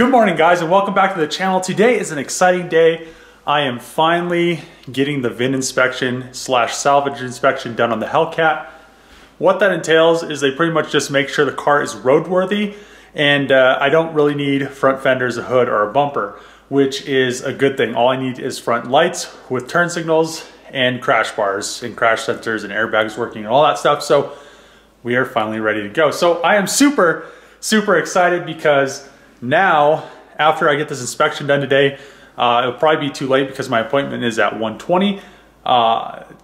Good morning guys and welcome back to the channel. Today is an exciting day. I am finally getting the VIN inspection slash salvage inspection done on the Hellcat. What that entails is they pretty much just make sure the car is roadworthy and I don't really need front fenders, a hood, or a bumper, which is a good thing. All I need is front lights with turn signals and crash bars and crash sensors and airbags working and all that stuff. So we are finally ready to go. So I am super excited because now, after I get this inspection done today, it'll probably be too late because my appointment is at 1:20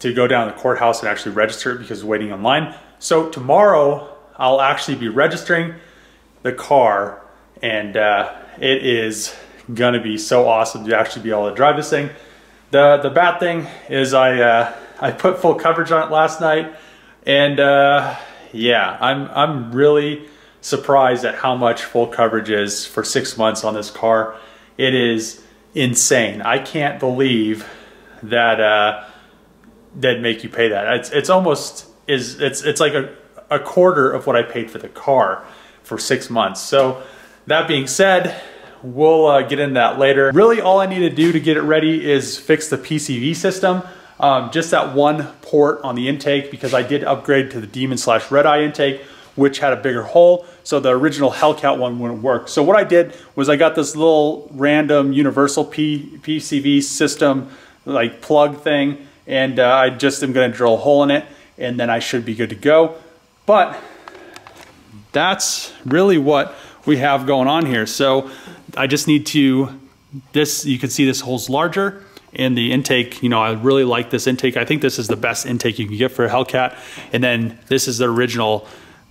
to go down to the courthouse and actually register it because waiting online. So tomorrow, I'll actually be registering the car and it is gonna be so awesome to actually be able to drive this thing. The bad thing is I put full coverage on it last night and yeah, I'm really surprised at how much full coverage is for 6 months on this car. It is insane. I can't believe that they'd make you pay that. It's almost it's like a quarter of what I paid for the car for 6 months. So that being said, we'll get into that later. Really all I need to do to get it ready is fix the Pcv system. Just that one port on the intake, because I did upgrade to the Demon / Red Eye intake, which had a bigger hole, so the original Hellcat one wouldn't work. So what I did was I got this little random universal Pcv system like plug thing, and I just am gonna drill a hole in it, and then I should be good to go. But that's really what we have going on here. So I just need to, you can see this hole's larger, and the intake, you know, I really like this intake. I think this is the best intake you can get for a Hellcat. And then this is the original,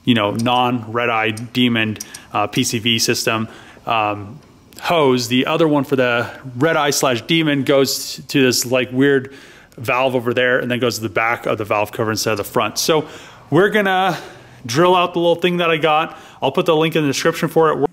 you know, non-Red Eye Demon Pcv system hose. The other one for the Red Eye / Demon goes to this like weird valve over there and then goes to the back of the valve cover instead of the front. So we're gonna drill out the little thing that I got. I'll put the link in the description for it.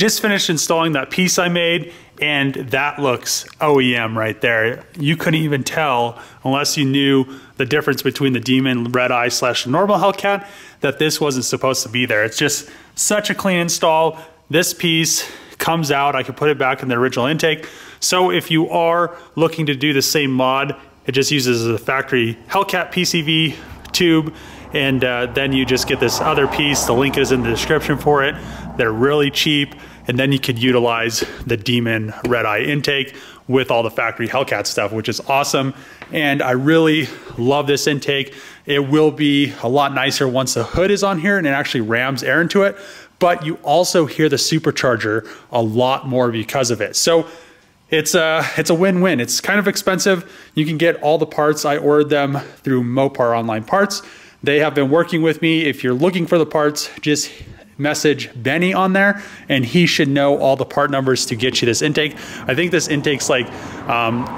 just finished installing that piece I made, and that looks OEM right there. You couldn't even tell, unless you knew the difference between the Demon Red Eye / normal Hellcat, that this wasn't supposed to be there. It's just such a clean install. This piece comes out, I can put it back in the original intake. So if you are looking to do the same mod, it just uses a factory Hellcat PCV tube, and then you just get this other piece. The link is in the description for it. They're really cheap, and then you could utilize the Demon Red Eye intake with all the factory Hellcat stuff, which is awesome. And I really love this intake. It will be a lot nicer once the hood is on here and it actually rams air into it, but you also hear the supercharger a lot more because of it. So it's a win-win. It's kind of expensive. You can get all the parts. I ordered them through Mopar Online Parts. They have been working with me. If you're looking for the parts, just message Benny on there and he should know all the part numbers to get you this intake. I think this intake's like,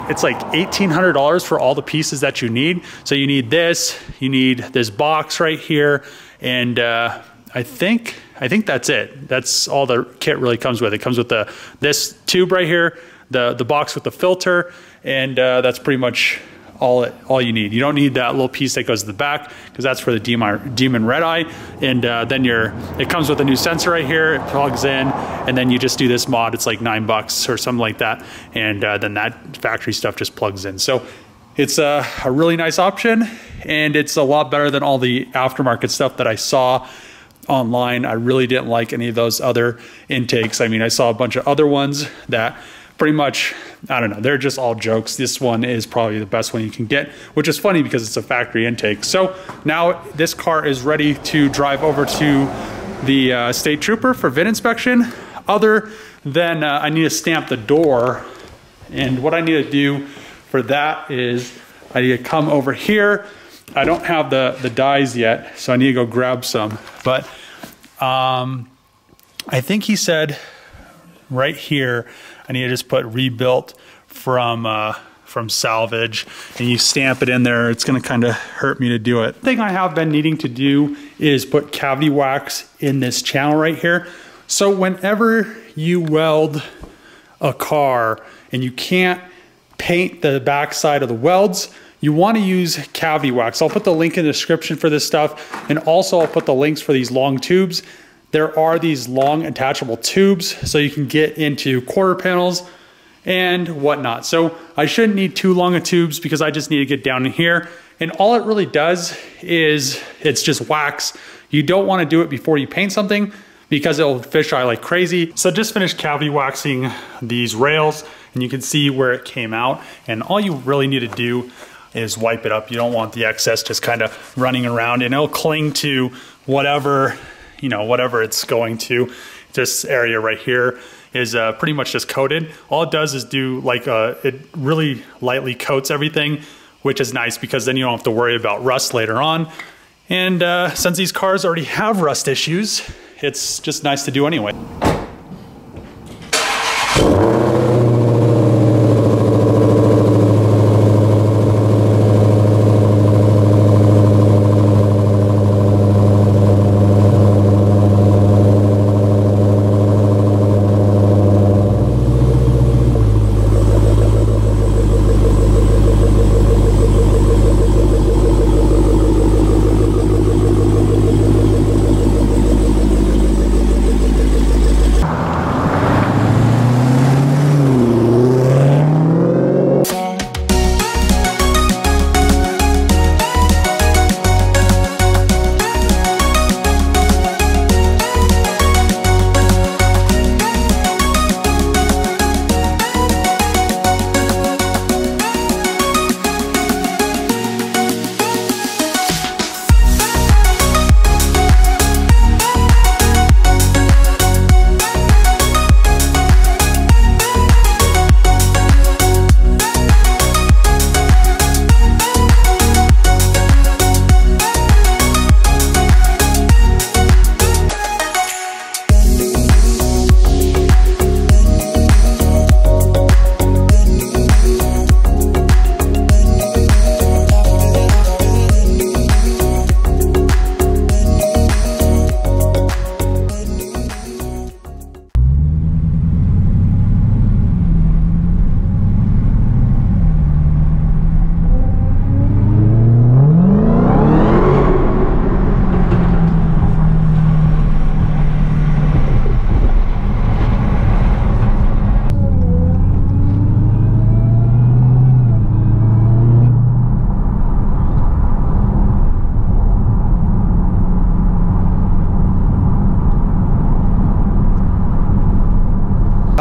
it's like $1,800 for all the pieces that you need. So you need this box right here, and I think that's it. That's all the kit really comes with. It comes with this tube right here, the box with the filter, and that's pretty much all you need. You don't need that little piece that goes to the back, because that's for the Demon Red Eye. And then it comes with a new sensor right here. It plugs in, and then you just do this mod. It's like $9 or something like that, and then that factory stuff just plugs in. So it's a really nice option, and it's a lot better than all the aftermarket stuff that I saw online. I really didn't like any of those other intakes. I mean, I saw a bunch of other ones that pretty much, I don't know, they're just all jokes. This one is probably the best one you can get, which is funny because it's a factory intake. So now this car is ready to drive over to the state trooper for VIN inspection. Other than I need to stamp the door, and what I need to do for that is I need to come over here. I don't have the dies yet, so I need to go grab some. But I think he said right here, I need to just put rebuilt from salvage, and you stamp it in there. It's gonna kind of hurt me to do it. The thing I have been needing to do is put cavity wax in this channel right here. So whenever you weld a car and you can't paint the back side of the welds, you want to use cavity wax. I'll put the link in the description for this stuff, and also I'll put the links for these long tubes. There are these long attachable tubes, so you can get into quarter panels and whatnot. So I shouldn't need too long of tubes, because I just need to get down in here. And all it really does is it's just wax. You don't want to do it before you paint something, because it'll fisheye like crazy. So just finished cavity waxing these rails, and you can see where it came out. And all you really need to do is wipe it up. You don't want the excess just kind of running around, and it'll cling to whatever, you know, whatever it's going to. This area right here is pretty much just coated. All it does is do like it really lightly coats everything, which is nice, because then you don't have to worry about rust later on. And since these cars already have rust issues, it's just nice to do anyway.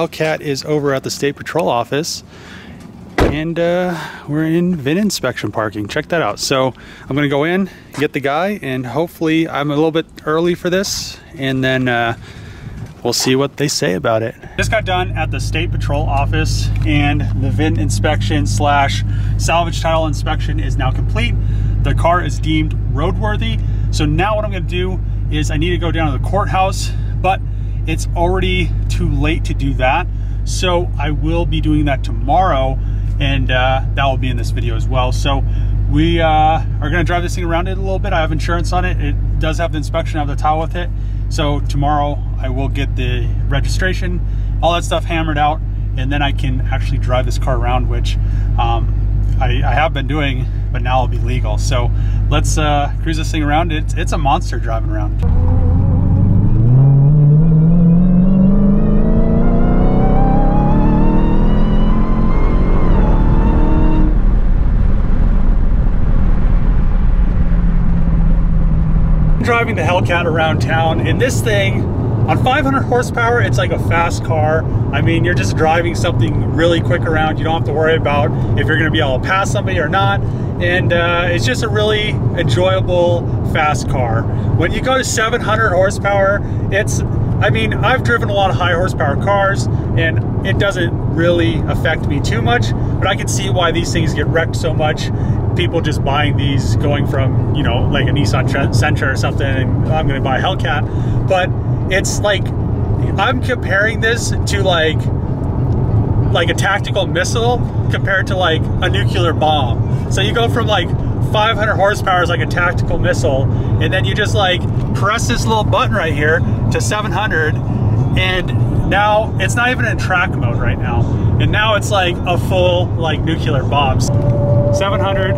Hellcat is over at the State Patrol office, and we're in Vin Inspection parking. Check that out. So I'm gonna go in, get the guy, and hopefully I'm a little bit early for this, and then we'll see what they say about it. Just got done at the State Patrol office, and the Vin Inspection / salvage title inspection is now complete. The car is deemed roadworthy. So now what I'm gonna do is I need to go down to the courthouse, but it's already too late to do that. So I will be doing that tomorrow, and that will be in this video as well. So we are gonna drive this thing around it a little bit. I have insurance on it. It does have the inspection, I have the title with it. So tomorrow I will get the registration, all that stuff hammered out, and then I can actually drive this car around, which I have been doing, but now it'll be legal. So let's cruise this thing around. It's a monster driving around. Driving the Hellcat around town, and this thing on 500 horsepower, it's like a fast car. I mean, you're just driving something really quick around. You don't have to worry about if you're gonna be able to pass somebody or not. And it's just a really enjoyable, fast car. When you go to 700 horsepower, I mean, I've driven a lot of high horsepower cars, and it doesn't really affect me too much, but I can see why these things get wrecked so much. People just buying these, going from, you know, like a Nissan Sentra or something, and I'm gonna buy a Hellcat. But it's like, I'm comparing this to like a tactical missile compared to like a nuclear bomb. So you go from like 500 horsepower is like a tactical missile, and then you just like press this little button right here to 700, and now it's not even in track mode right now, and now it's like a full like nuclear bomb. 700.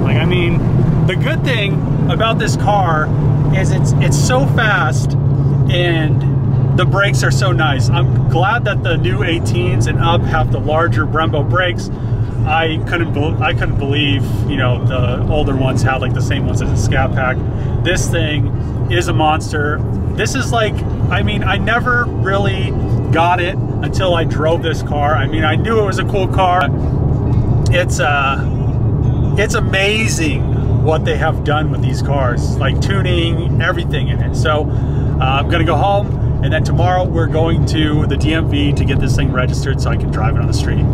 Like, I mean, the good thing about this car is it's so fast, and the brakes are so nice. I'm glad that the new 18s and up have the larger Brembo brakes. I couldn't believe, you know, the older ones had like the same ones as a Scat Pack. This thing is a monster. This is like, I mean, I never really got it until I drove this car. I mean, I knew it was a cool car. It's amazing what they have done with these cars, like tuning, everything in it. So I'm gonna go home, and then tomorrow we're going to the DMV to get this thing registered so I can drive it on the street.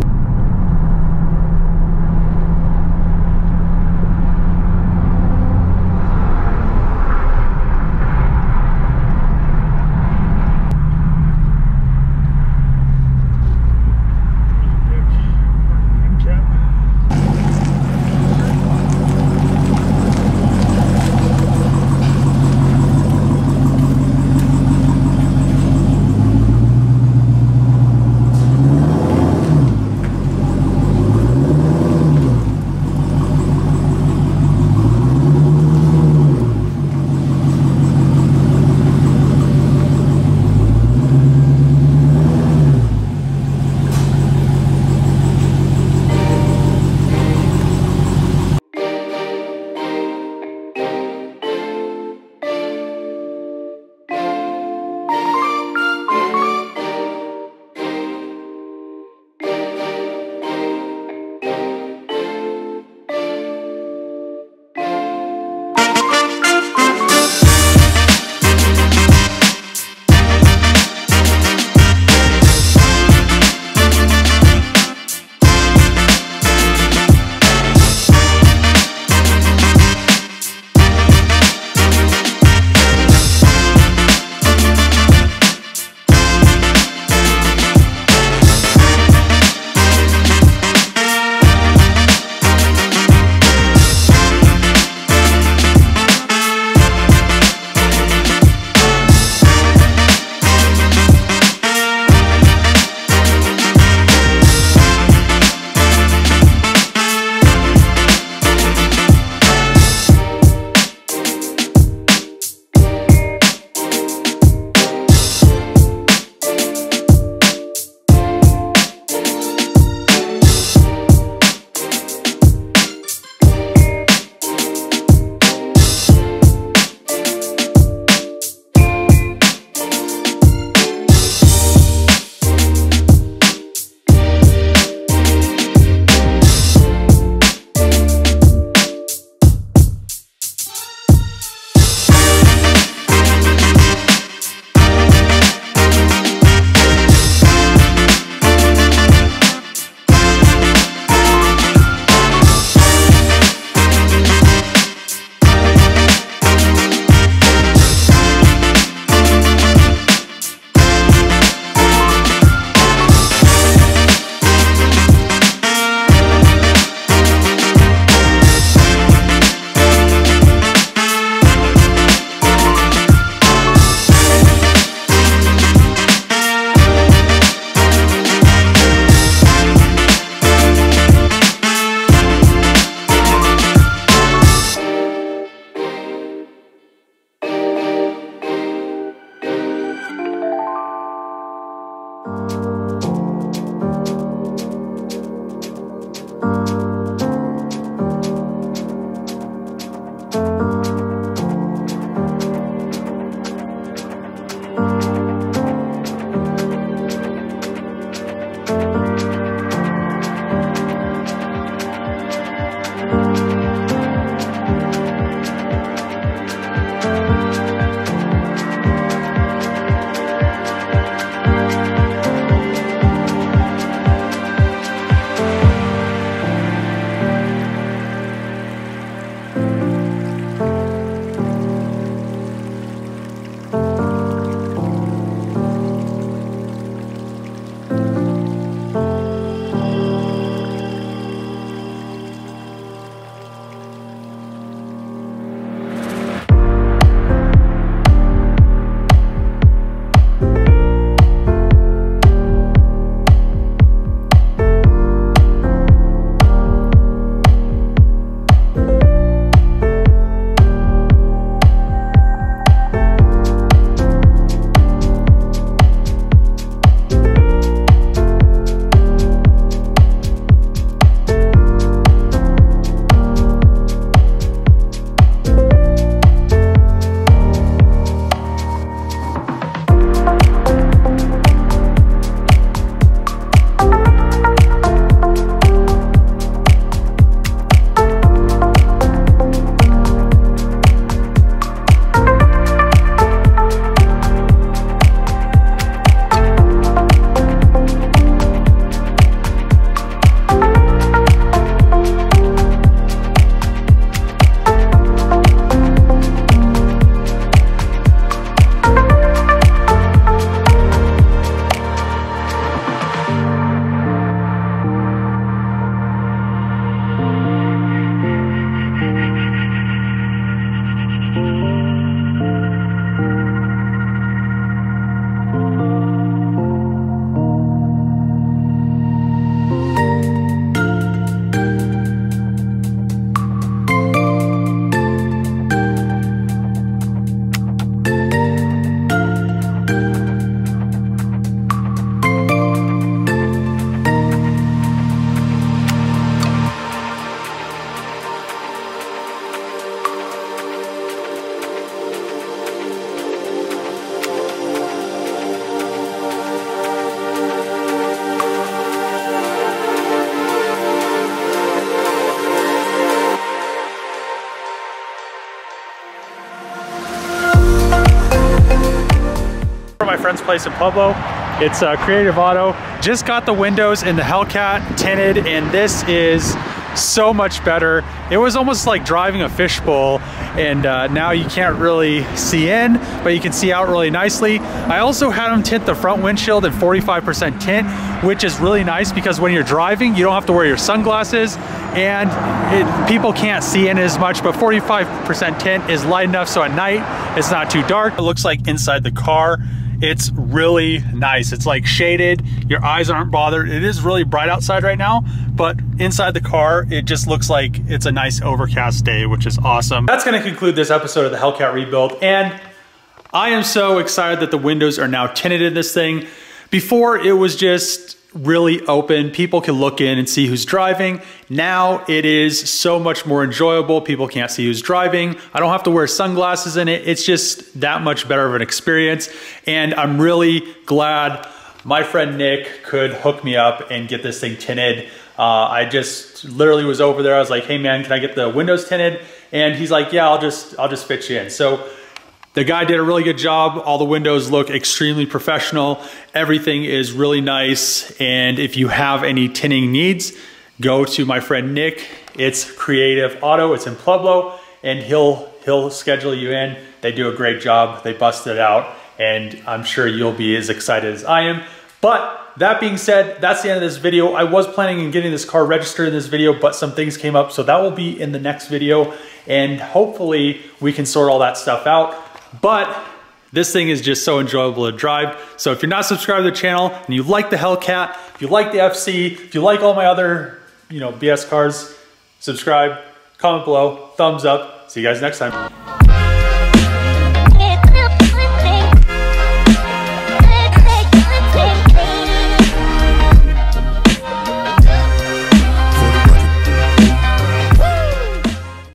friend's place in Pueblo. It's Creative Auto. Just got the windows in the Hellcat tinted, and this is so much better. It was almost like driving a fishbowl, and now you can't really see in, but you can see out really nicely. I also had them tint the front windshield in 45% tint, which is really nice because when you're driving, you don't have to wear your sunglasses, and people can't see in as much, but 45% tint is light enough so at night it's not too dark. It looks like inside the car, it's really nice. It's like shaded, your eyes aren't bothered. It is really bright outside right now, but inside the car, it just looks like it's a nice overcast day, which is awesome. That's gonna conclude this episode of the Hellcat rebuild, and I am so excited that the windows are now tinted in this thing. Before, it was just really open. People can look in and see who's driving. Now it is so much more enjoyable. People can't see who's driving. I don't have to wear sunglasses in it. It's just that much better of an experience. And I'm really glad my friend Nick could hook me up and get this thing tinted. I just literally was over there. I was like, hey man, can I get the windows tinted? And he's like, yeah, I'll just fit you in. So the guy did a really good job. All the windows look extremely professional. Everything is really nice. And if you have any tinting needs, go to my friend Nick. It's Creative Auto. It's in Pueblo, and he'll schedule you in. They do a great job. They bust it out, and I'm sure you'll be as excited as I am. But that being said, that's the end of this video. I was planning on getting this car registered in this video, but some things came up, so that will be in the next video, and hopefully we can sort all that stuff out. But this thing is just so enjoyable to drive. So if you're not subscribed to the channel and you like the Hellcat, if you like the FC, if you like all my other, BS cars, subscribe, comment below, thumbs up. See you guys next time.